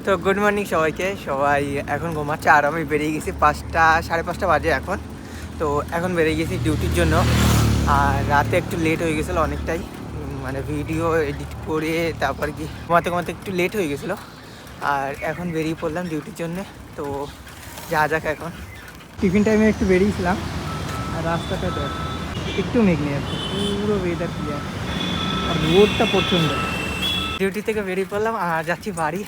তো good morning সবাইকে। সবাই এখন ঘুমাচ্ছে আর আমি বেরিয়ে গেছি 5টা 5:30 বাজে এখন। তো এখন বেরিয়ে গেছি ডিউটির জন্য। আর রাতে একটু লেট হয়ে গেছিলো অনেকটাই, মানে ভিডিও এডিট করে তারপর কি ঘুমাতে ঘুমাতে একটু লেট হয়ে গেছিলো। আর এখন বেরিয়ে পড়লাম ডিউটির জন্যে। তো যা যাক, এখন টিফিন টাইমে একটু বেরিয়েছিলাম আর রাস্তাটা তো একটু মেঘ নিয়ে যাচ্ছে, পুরো ওয়েদার ক্লিয়ার আর রোদটা প্রচণ্ড। ডিউটি থেকে বেরিয়ে পড়লাম আর যাচ্ছি বাড়ি।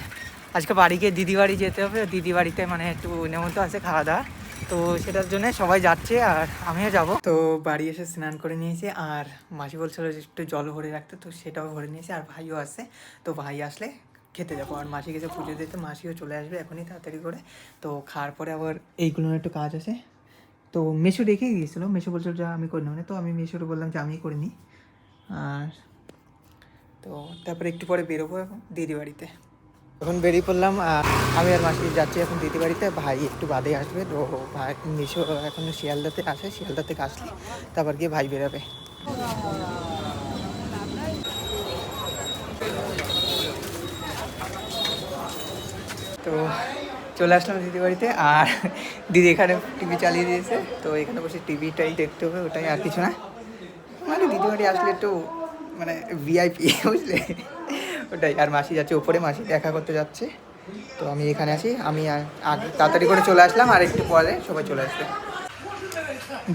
আজকে বাড়ি গিয়ে দিদি বাড়ি যেতে হবে। দিদি বাড়িতে মানে একটু নেমন্ত আছে খাওয়া দাওয়া, তো সেটার জন্য সবাই যাচ্ছে আর আমিও যাব। তো বাড়ি এসে স্নান করে নিয়েছি আর মাসি বলছিল যে একটু জল ভরে রাখতে, তো সেটাও ভরে নিয়েছি। আর ভাইও আসে, তো ভাই আসলে খেতে যাবো। আর মাসি গেছে পুজো দিতে, মাসিও চলে আসবে এখনই তাড়াতাড়ি করে। তো খাওয়ার পরে আবার এইগুলোর একটু কাজ আছে। তো মেশো রেখে গিয়েছিলো, মেশো বলছিল যে আমি করে নেবো না, তো আমি মেশোরে বললাম যে আমি করে নিই। আর তো তারপরে একটু পরে বেরোবো এখন দিদি বাড়িতে। এখন বেরিয়ে পড়লাম, আমি আর মাসি যাচ্ছি এখন দিদি বাড়িতে। ভাই একটু বাদে আসবে, তো ভাই মিশো এখন শিয়ালদাতে আসে, শিয়ালদা থেকে আসলে তারপর গিয়ে ভাই বেরোবে। তো চলে আসলাম দিদি বাড়িতে আর দিদি এখানে টিভি চালিয়ে দিয়েছে, তো এখানে বসে টিভিটাই দেখতে হবে, ওটাই আর কিছু না। মানে দিদি বাড়ি আসলে একটু মানে ভিআইপি বুঝলে, ওটাই। আর মাসি যাচ্ছে উপরে, মাসি দেখা করতে যাচ্ছে। তো আমি এখানে আছি, আমি আগে তাড়াতাড়ি করে চলে আসলাম আর একটু পরে সবাই চলে আসবে।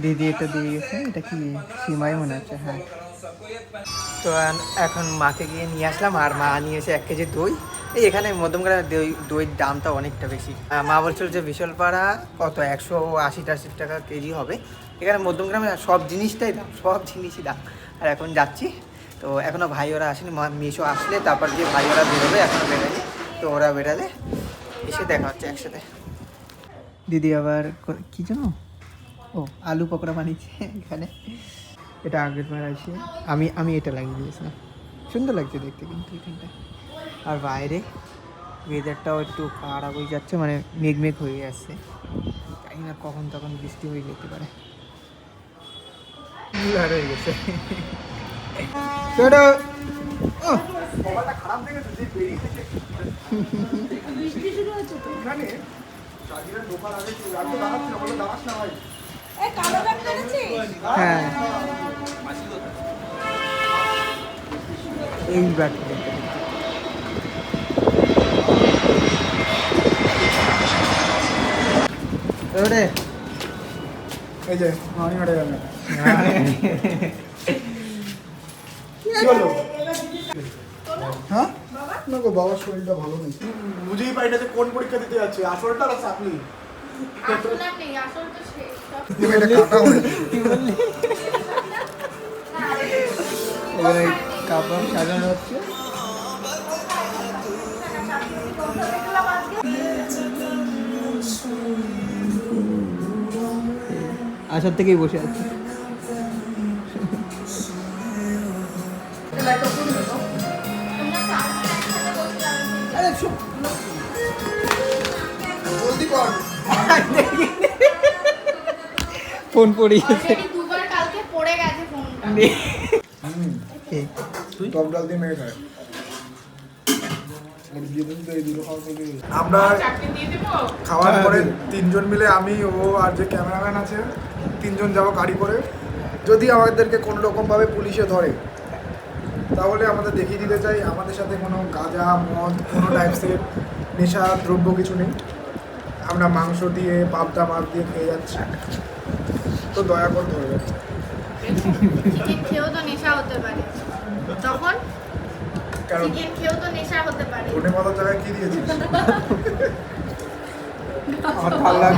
দিদি এটা দিয়ে গেছে, এটা কি সীমাই মনে হচ্ছে, হ্যাঁ। তো এখন মাকে গিয়ে নিয়ে আসলাম আর মা নিয়েছে 1 কেজি দই। এই এখানে মধ্যমগ্রামের দইয়ের দামটা অনেকটা বেশি। মা বলছিল যে বিশালপাড়া কত 180-180 টাকা কেজি হবে, এখানে মধ্যমগ্রামে সব জিনিসটাই দাম, সব জিনিসই দাম। আর এখন যাচ্ছি, তো এখনও ভাই ওরা আসেনি, মিশো আসলে তারপর গিয়ে ভাই ওরা বেরোবে, এখনও বেরোয়নি। তো ওরা বেরালে এসে দেখা হচ্ছে একসাথে। দিদি আবার কী জানো, ও আলু পকোড়া বানিয়েছে এখানে। এটা আগের বার আছে, আমি এটা লাগিয়ে দিয়েছিলাম, সুন্দর লাগছে দেখতে কিন্তু এখানটা। আর বাইরে ওয়েদারটাও একটু খারাপ হয়ে যাচ্ছে, মানে মেঘ হয়ে আসছে, জানি না কখন তখন বৃষ্টি হয়ে যেতে পারে। হয়ে গেছে হ্যাঁ এইবার এই যে আমি উঠে গেল। হ্যাঁ না গো, বাবার শরীরটা ভালো নেই, বুঝেই পাই না যে কোন পরীক্ষা দিতে যাচ্ছে, আসলটা না চাকরি। এখানে কাপড় সাজানো হচ্ছে। আসর থেকেই বসে আছে। ফোন পড়ে গেছে, আমরা খাওয়ার পরে 3জন মিলে, আমি ও আর যে ক্যামেরাম্যান আছে 3জন যাবো গাড়ি করে। যদি আমাদেরকে কোনো রকমভাবে পুলিশে ধরে তাহলে আমাদের দেখিয়ে দিতে চাই আমাদের সাথে কোনো গাঁজা মদ কোনো টাইপসের নেশা দ্রব্য কিছু নেই। আমরা মাংস দিয়ে পাবদা মাছ দিয়ে খেয়ে যাচ্ছি, তো দয়া করে ধরে যাচ্ছে। খেয়েও তো নেশা হতে পারে, তখন কারণ চিকেন খেয়েও তো নেশা হতে পারে। ধনে পাতার জায়গায় কি দিয়েছিস?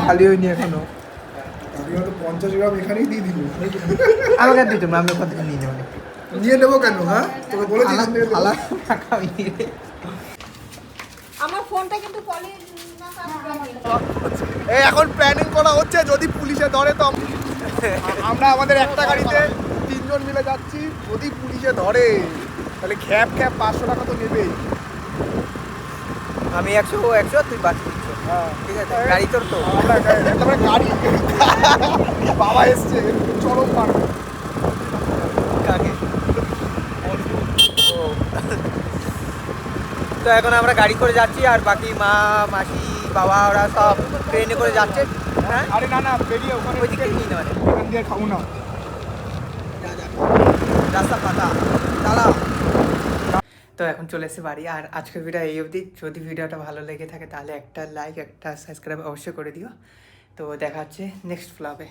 খালি হয়নি এখনো, আমি হয়তো 50 গ্রাম এখানেই দিয়ে দিল। আমাকে দিত না, আমি ওখান থেকে নিয়ে নেবো। নিয়ে নেবো কেন? হ্যাঁ তোকে বলেছি আমার ফোনটা কিন্তু কলে এখন প্ল্যানিং করা হচ্ছে, যদি পুলিশে ধরে তো আমরা আমাদের একটা গাড়িতে 3জন মিলে যাচ্ছি। যদি পুলিশে ধরে তাহলে খ্যাপ 500 টাকা তো নেবেই। আমি 100 তুই বাকি 200। হ্যাঁ ঠিক আছে, গাড়ি তোর তো তারপরে গাড়ি বাবা এসছে চরম মারবে। কাকে? তো এখন আমরা গাড়ি করে যাচ্ছি আর বাকি মা মাসি বাবা ওরা সব ট্রেনে করে যাচ্ছে। হ্যাঁ আরে না না বেরিয়ে ওখানে ওই দিকে নিয়ে নেবে, এখান দিয়ে খাবো না। রাস্তা ফাঁকা চালা। তো এখন চলে এসেছি বাড়ি, আর আজকের ভিডিও এই অবধি। যদি ভিডিওটা ভালো লেগে থাকে তাহলে একটা লাইক একটা সাবস্ক্রাইব অবশ্যই করে দিও। তো দেখা হচ্ছে নেক্সট ব্লগে।